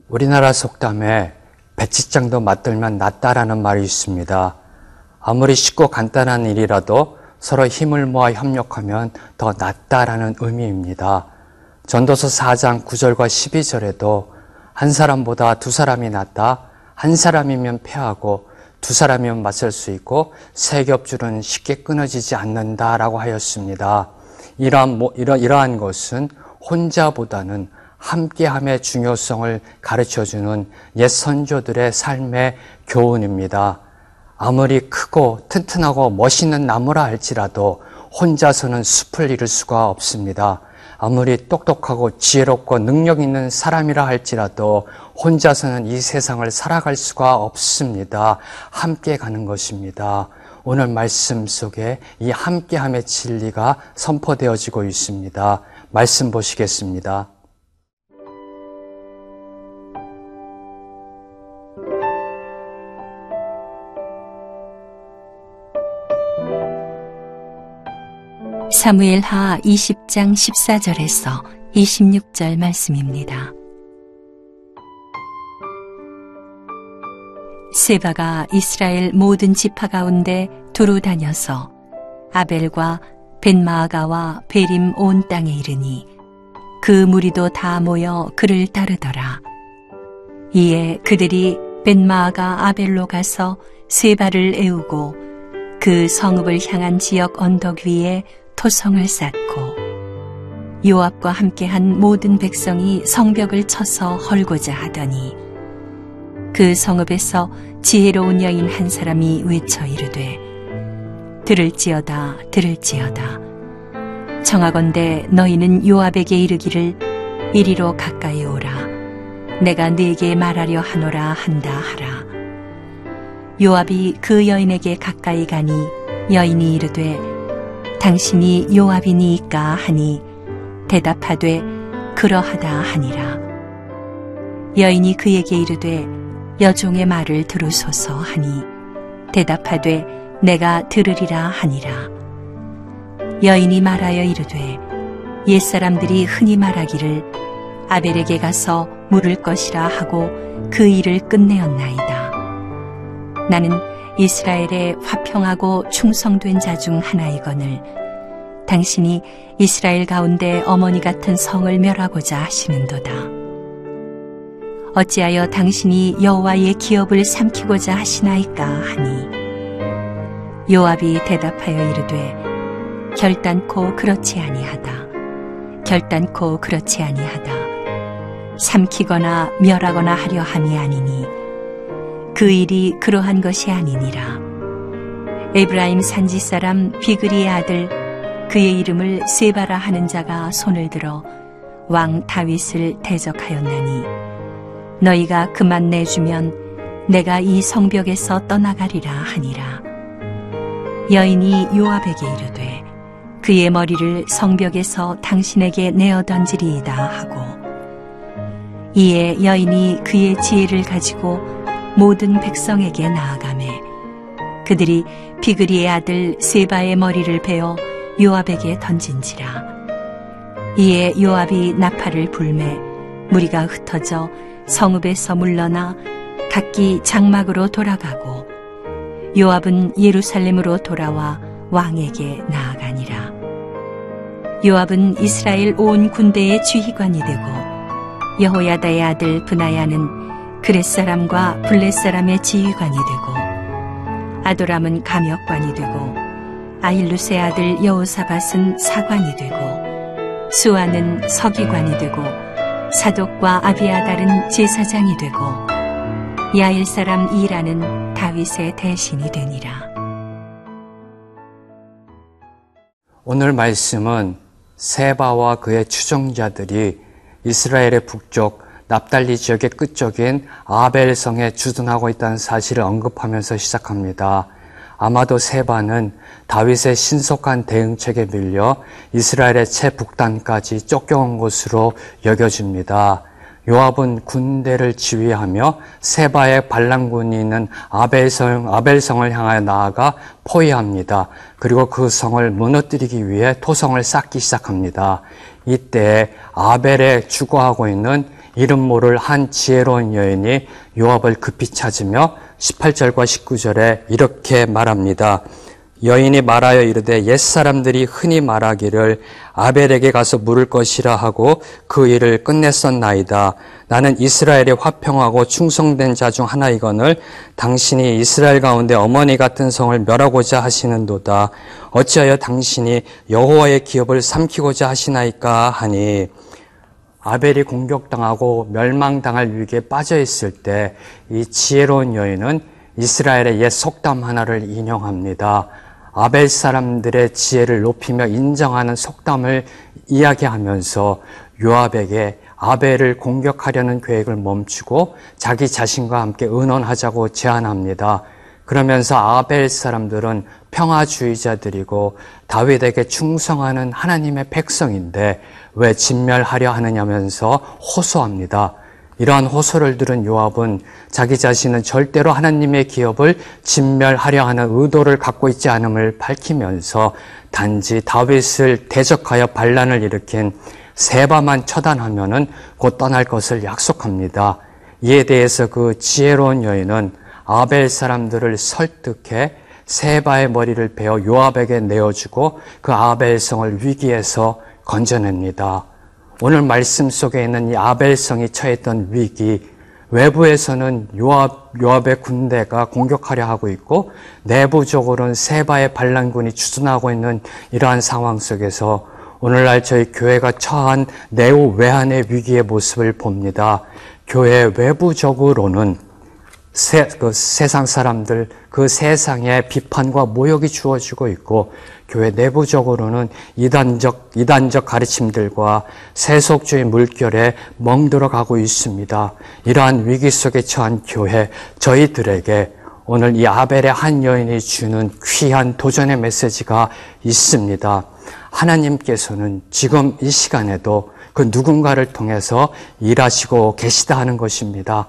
우리나라 속담에 배치장도 맞들면 낫다라는 말이 있습니다. 아무리 쉽고 간단한 일이라도 서로 힘을 모아 협력하면 더 낫다라는 의미입니다. 전도서 4장 9절과 12절에도 한 사람보다 두 사람이 낫다, 한 사람이면 패하고 두 사람이면 맞설 수 있고 세 겹줄은 쉽게 끊어지지 않는다라고 하였습니다. 이러한 것은 혼자보다는 함께함의 중요성을 가르쳐주는 옛 선조들의 삶의 교훈입니다. 아무리 크고 튼튼하고 멋있는 나무라 할지라도 혼자서는 숲을 이룰 수가 없습니다. 아무리 똑똑하고 지혜롭고 능력 있는 사람이라 할지라도 혼자서는 이 세상을 살아갈 수가 없습니다. 함께 가는 것입니다. 오늘 말씀 속에 이 함께함의 진리가 선포되어지고 있습니다. 말씀 보시겠습니다. 사무엘하 20장 14절에서 26절 말씀입니다. 세바가 이스라엘 모든 지파 가운데 두루 다녀서 아벨과 벳마아가와 베림 온 땅에 이르니 그 무리도 다 모여 그를 따르더라. 이에 그들이 벳마아가 아벨로 가서 세바를 애우고 그 성읍을 향한 지역 언덕 위에 토성을 쌓고 요압과 함께한 모든 백성이 성벽을 쳐서 헐고자 하더니 그 성읍에서 지혜로운 여인 한 사람이 외쳐 이르되 들을지어다 들을지어다 청하건대 너희는 요압에게 이르기를 이리로 가까이 오라 내가 네게 말하려 하노라 한다 하라. 요압이 그 여인에게 가까이 가니 여인이 이르되 당신이 요압이니이까 하니 대답하되 그러하다 하니라. 여인이 그에게 이르되 여종의 말을 들으소서 하니 대답하되 내가 들으리라 하니라. 여인이 말하여 이르되 옛사람들이 흔히 말하기를 아벨에게 가서 물을 것이라 하고 그 일을 끝내었나이다. 나는 이스라엘의 화평하고 충성된 자 중 하나이거늘 당신이 이스라엘 가운데 어머니 같은 성을 멸하고자 하시는도다. 어찌하여 당신이 여호와의 기업을 삼키고자 하시나이까 하니 요압이 대답하여 이르되 결단코 그렇지 아니하다. 결단코 그렇지 아니하다. 삼키거나 멸하거나 하려 함이 아니니 그 일이 그러한 것이 아니니라. 에브라임 산지 사람 비그리의 아들 그의 이름을 세바라 하는 자가 손을 들어 왕 다윗을 대적하였나니 너희가 그만 내주면 내가 이 성벽에서 떠나가리라 하니라. 여인이 요압에게 이르되 그의 머리를 성벽에서 당신에게 내어 던지리이다 하고 이에 여인이 그의 지혜를 가지고 모든 백성에게 나아가매 그들이 비그리의 아들 세바의 머리를 베어 요압에게 던진지라. 이에 요압이 나팔을 불매 무리가 흩어져 성읍에서 물러나 각기 장막으로 돌아가고 요압은 예루살렘으로 돌아와 왕에게 나아가니라. 요압은 이스라엘 온 군대의 지휘관이 되고 여호야다의 아들 브나야는 그렛 사람과 블렛 사람의 지휘관이 되고 아도람은 감역관이 되고 아힐루스의 아들 여호사밧은 사관이 되고 수아는 서기관이 되고 사독과 아비아달은 제사장이 되고 야일 사람 이라는 다윗의 대신이 되니라. 오늘 말씀은 세바와 그의 추종자들이 이스라엘의 북쪽 납달리 지역의 끝쪽인 아벨성에 주둔하고 있다는 사실을 언급하면서 시작합니다. 아마도 세바는 다윗의 신속한 대응책에 밀려 이스라엘의 최북단까지 쫓겨온 것으로 여겨집니다. 요압은 군대를 지휘하며 세바의 반란군이 있는 아벨성을 향하여 나아가 포위합니다. 그리고 그 성을 무너뜨리기 위해 토성을 쌓기 시작합니다. 이때 아벨에 주거하고 있는 이름 모를 한 지혜로운 여인이 요압을 급히 찾으며 18절과 19절에 이렇게 말합니다. 여인이 말하여 이르되 옛사람들이 흔히 말하기를 아벨에게 가서 물을 것이라 하고 그 일을 끝냈었나이다. 나는 이스라엘의 화평하고 충성된 자 중 하나이거늘 당신이 이스라엘 가운데 어머니 같은 성을 멸하고자 하시는도다. 어찌하여 당신이 여호와의 기업을 삼키고자 하시나이까 하니, 아벨이 공격당하고 멸망당할 위기에 빠져 있을 때 이 지혜로운 여인은 이스라엘의 옛 속담 하나를 인용합니다. 아벨 사람들의 지혜를 높이며 인정하는 속담을 이야기하면서 요압에게 아벨을 공격하려는 계획을 멈추고 자기 자신과 함께 의논하자고 제안합니다. 그러면서 아벨 사람들은 평화주의자들이고 다윗에게 충성하는 하나님의 백성인데 왜 진멸하려 하느냐면서 호소합니다. 이러한 호소를 들은 요압은 자기 자신은 절대로 하나님의 기업을 진멸하려 하는 의도를 갖고 있지 않음을 밝히면서 단지 다윗을 대적하여 반란을 일으킨 세바만 처단하면은 곧 떠날 것을 약속합니다. 이에 대해서 그 지혜로운 여인은 아벨 사람들을 설득해 세바의 머리를 베어 요압에게 내어주고 그 아벨성을 위기에서 건져냅니다. 오늘 말씀 속에 있는 이 아벨성이 처했던 위기, 외부에서는 요압의 군대가 공격하려 하고 있고 내부적으로는 세바의 반란군이 주둔하고 있는 이러한 상황 속에서 오늘날 저희 교회가 처한 내후 외환의 위기의 모습을 봅니다. 교회 외부적으로는 세상 사람들, 그 세상의 비판과 모욕이 주어지고 있고, 교회 내부적으로는 이단적 가르침들과 세속주의 물결에 멍들어가고 있습니다. 이러한 위기 속에 처한 교회, 저희들에게 오늘 이 아벨의 한 여인이 주는 귀한 도전의 메시지가 있습니다. 하나님께서는 지금 이 시간에도 그 누군가를 통해서 일하시고 계시다 하는 것입니다.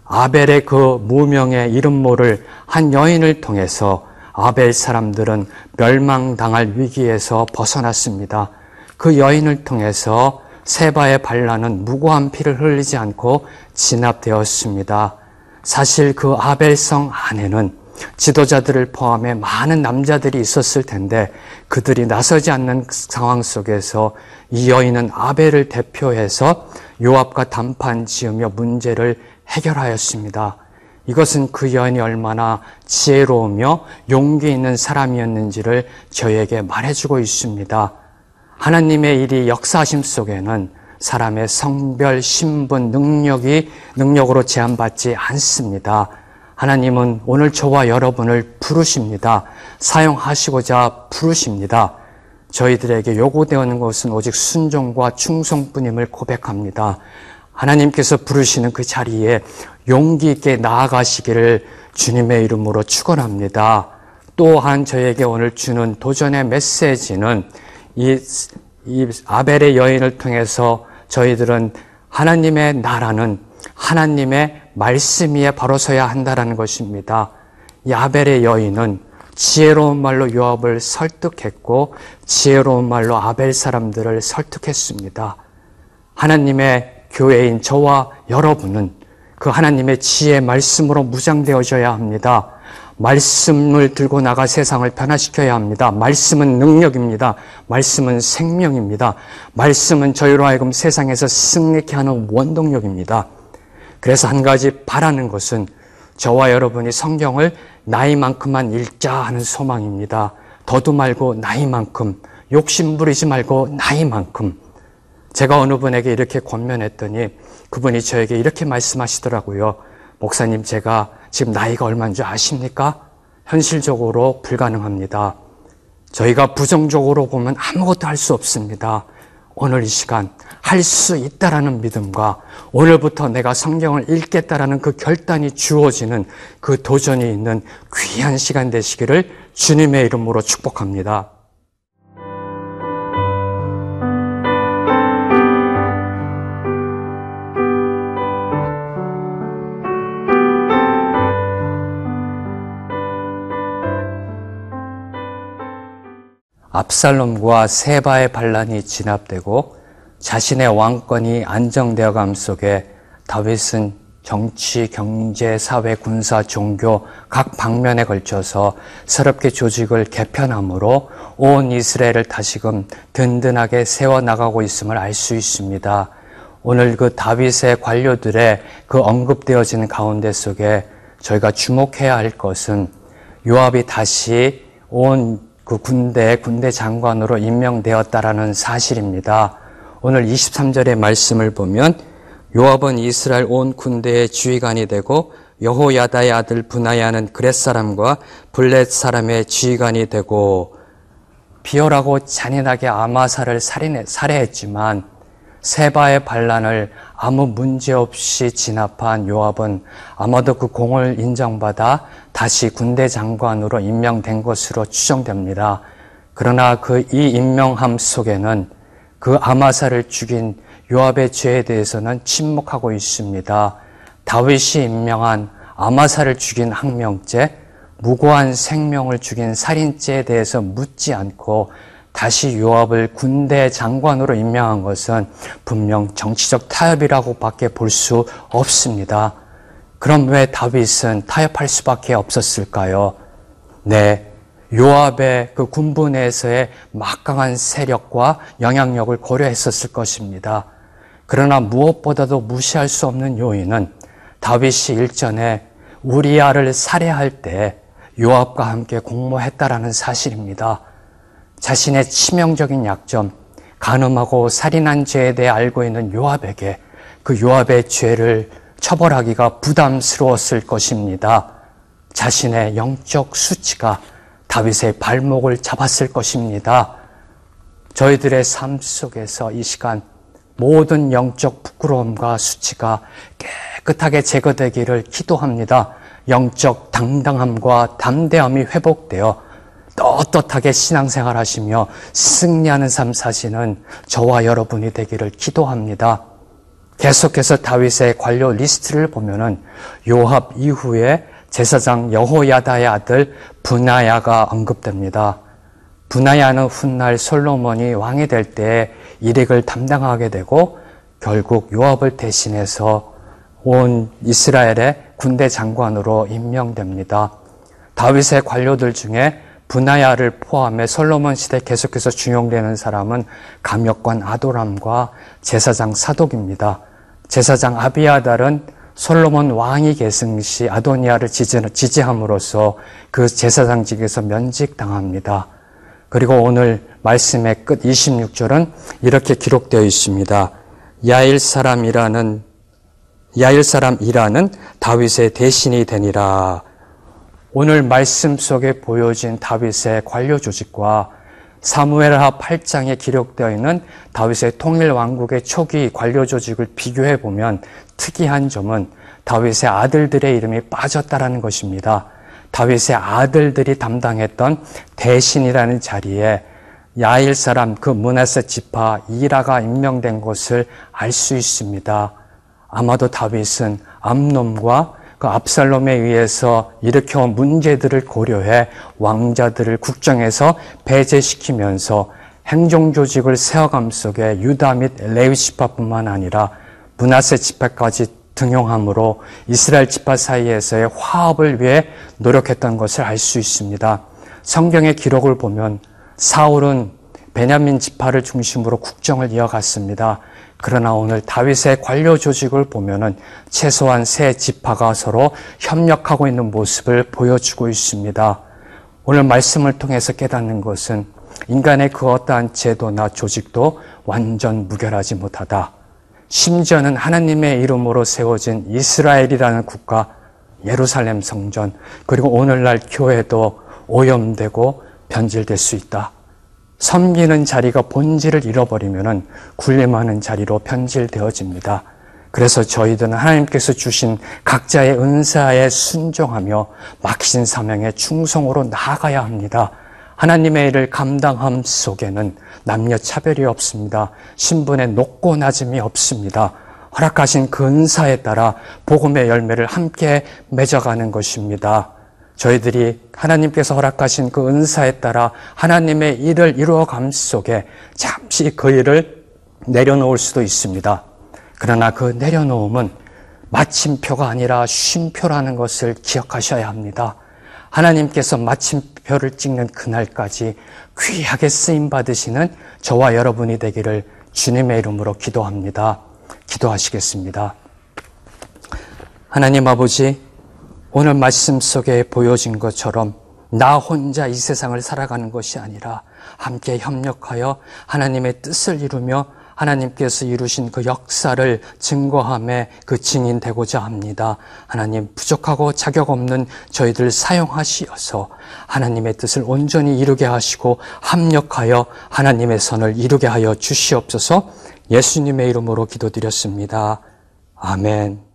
아벨의 그 무명의 이름 모를 한 여인을 통해서 아벨 사람들은 멸망당할 위기에서 벗어났습니다. 그 여인을 통해서 세바의 반란은 무고한 피를 흘리지 않고 진압되었습니다. 사실 그 아벨성 안에는 지도자들을 포함해 많은 남자들이 있었을 텐데 그들이 나서지 않는 상황 속에서 이 여인은 아벨을 대표해서 요압과 담판 지으며 문제를 해결하였습니다. 이것은 그 여인이 얼마나 지혜로우며 용기 있는 사람이었는지를 저희에게 말해주고 있습니다. 하나님의 일이 역사하심 속에는 사람의 성별, 신분, 능력으로 제한받지 않습니다. 하나님은 오늘 저와 여러분을 부르십니다. 사용하시고자 부르십니다. 저희들에게 요구되는 것은 오직 순종과 충성뿐임을 고백합니다. 하나님께서 부르시는 그 자리에 용기 있게 나아가시기를 주님의 이름으로 축원합니다. 또한 저에게 오늘 주는 도전의 메시지는 이 아벨의 여인을 통해서 저희들은 하나님의 나라는 하나님의 말씀 위에 바로 서야 한다는 것입니다. 이 아벨의 여인은 지혜로운 말로 요압을 설득했고 지혜로운 말로 아벨 사람들을 설득했습니다. 하나님의 교회인 저와 여러분은 그 하나님의 지혜의 말씀으로 무장되어져야 합니다. 말씀을 들고 나가 세상을 변화시켜야 합니다. 말씀은 능력입니다. 말씀은 생명입니다. 말씀은 저희로 하여금 세상에서 승리케 하는 원동력입니다. 그래서 한 가지 바라는 것은 저와 여러분이 성경을 나이만큼만 읽자 하는 소망입니다. 더도 말고 나이만큼, 욕심 부리지 말고 나이만큼. 제가 어느 분에게 이렇게 권면했더니 그분이 저에게 이렇게 말씀하시더라고요. 목사님, 제가 지금 나이가 얼마인 줄 아십니까? 현실적으로 불가능합니다. 저희가 부정적으로 보면 아무것도 할 수 없습니다. 오늘 이 시간 할 수 있다라는 믿음과 오늘부터 내가 성경을 읽겠다라는 그 결단이 주어지는 그 도전이 있는 귀한 시간 되시기를 주님의 이름으로 축복합니다. 압살롬과 세바의 반란이 진압되고 자신의 왕권이 안정되어 감 속에 다윗은 정치, 경제, 사회, 군사, 종교 각 방면에 걸쳐서 새롭게 조직을 개편함으로 온 이스라엘을 다시금 든든하게 세워나가고 있음을 알 수 있습니다. 오늘 그 다윗의 관료들의 그 언급되어지는 가운데 속에 저희가 주목해야 할 것은 요압이 다시 온 그 군대 장관으로 임명되었다라는 사실입니다. 오늘 23절의 말씀을 보면 요압은 이스라엘 온 군대의 지휘관이 되고 여호야다의 아들 브나야는 그렛 사람과 블렛 사람의 지휘관이 되고 비열하고 잔인하게 아마사를 살해했지만 세바의 반란을 아무 문제 없이 진압한 요압은 아마도 그 공을 인정받아 다시 군대 장관으로 임명된 것으로 추정됩니다. 그러나 이 임명함 속에는 그 아마사를 죽인 요압의 죄에 대해서는 침묵하고 있습니다. 다윗이 임명한 아마사를 죽인 항명죄, 무고한 생명을 죽인 살인죄에 대해서 묻지 않고 다시 요압을 군대 장관으로 임명한 것은 분명 정치적 타협이라고 밖에 볼 수 없습니다. 그럼 왜 다윗은 타협할 수밖에 없었을까요? 네, 요압의 그 군부 내에서의 막강한 세력과 영향력을 고려했었을 것입니다. 그러나 무엇보다도 무시할 수 없는 요인은 다윗이 일전에 우리아를 살해할 때 요압과 함께 공모했다라는 사실입니다. 자신의 치명적인 약점, 간음하고 살인한 죄에 대해 알고 있는 요압에게 그 요압의 죄를 처벌하기가 부담스러웠을 것입니다. 자신의 영적 수치가 다윗의 발목을 잡았을 것입니다. 저희들의 삶 속에서 이 시간 모든 영적 부끄러움과 수치가 깨끗하게 제거되기를 기도합니다. 영적 당당함과 담대함이 회복되어 떳떳하게 신앙생활 하시며 승리하는 삶 사시는 저와 여러분이 되기를 기도합니다. 계속해서 다윗의 관료 리스트를 보면은 요압 이후에 제사장 여호야다의 아들 브나야가 언급됩니다. 브나야는 훗날 솔로몬이 왕이 될 때에 일익을 담당하게 되고 결국 요압을 대신해서 온 이스라엘의 군대 장관으로 임명됩니다. 다윗의 관료들 중에 브나야를 포함해 솔로몬 시대 계속해서 중용되는 사람은 감역관 아도람과 제사장 사독입니다. 제사장 아비아달은 솔로몬 왕위 계승 시 아도니아를 지지함으로써 그 제사장직에서 면직당합니다. 그리고 오늘 말씀의 끝 26절은 이렇게 기록되어 있습니다. 야일 사람 이라는 다윗의 대신이 되니라. 오늘 말씀 속에 보여진 다윗의 관료 조직과 사무엘하 8장에 기록되어 있는 다윗의 통일 왕국의 초기 관료 조직을 비교해 보면 특이한 점은 다윗의 아들들의 이름이 빠졌다라는 것입니다. 다윗의 아들들이 담당했던 대신이라는 자리에 야일 사람 그 므낫세 지파 이라가 임명된 것을 알 수 있습니다. 아마도 다윗은 암논과 그 압살롬에 의해서 일으켜온 문제들을 고려해 왕자들을 국정에서 배제시키면서 행정조직을 세워감 속에 유다 및 레위 지파뿐만 아니라 므낫세 지파까지 등용함으로 이스라엘 지파 사이에서의 화합을 위해 노력했던 것을 알 수 있습니다. 성경의 기록을 보면 사울은 베냐민 지파를 중심으로 국정을 이어갔습니다. 그러나 오늘 다윗의 관료 조직을 보면은 최소한 세 지파가 서로 협력하고 있는 모습을 보여주고 있습니다. 오늘 말씀을 통해서 깨닫는 것은 인간의 그 어떠한 제도나 조직도 완전 무결하지 못하다. 심지어는 하나님의 이름으로 세워진 이스라엘이라는 국가, 예루살렘 성전, 그리고 오늘날 교회도 오염되고 변질될 수 있다. 섬기는 자리가 본질을 잃어버리면 군림하는 자리로 변질되어집니다. 그래서 저희들은 하나님께서 주신 각자의 은사에 순종하며 맡기신 사명에 충성으로 나아가야 합니다. 하나님의 일을 감당함 속에는 남녀 차별이 없습니다. 신분의 높고 낮음이 없습니다. 허락하신 그 은사에 따라 복음의 열매를 함께 맺어가는 것입니다. 저희들이 하나님께서 허락하신 그 은사에 따라 하나님의 일을 이루어감 속에 잠시 그 일을 내려놓을 수도 있습니다. 그러나 그 내려놓음은 마침표가 아니라 쉼표라는 것을 기억하셔야 합니다. 하나님께서 마침표를 찍는 그날까지 귀하게 쓰임받으시는 저와 여러분이 되기를 주님의 이름으로 기도합니다. 기도하시겠습니다. 하나님 아버지, 오늘 말씀 속에 보여진 것처럼 나 혼자 이 세상을 살아가는 것이 아니라 함께 협력하여 하나님의 뜻을 이루며 하나님께서 이루신 그 역사를 증거함에 그 증인 되고자 합니다. 하나님, 부족하고 자격 없는 저희들 사용하시어서 하나님의 뜻을 온전히 이루게 하시고 합력하여 하나님의 선을 이루게 하여 주시옵소서. 예수님의 이름으로 기도드렸습니다. 아멘.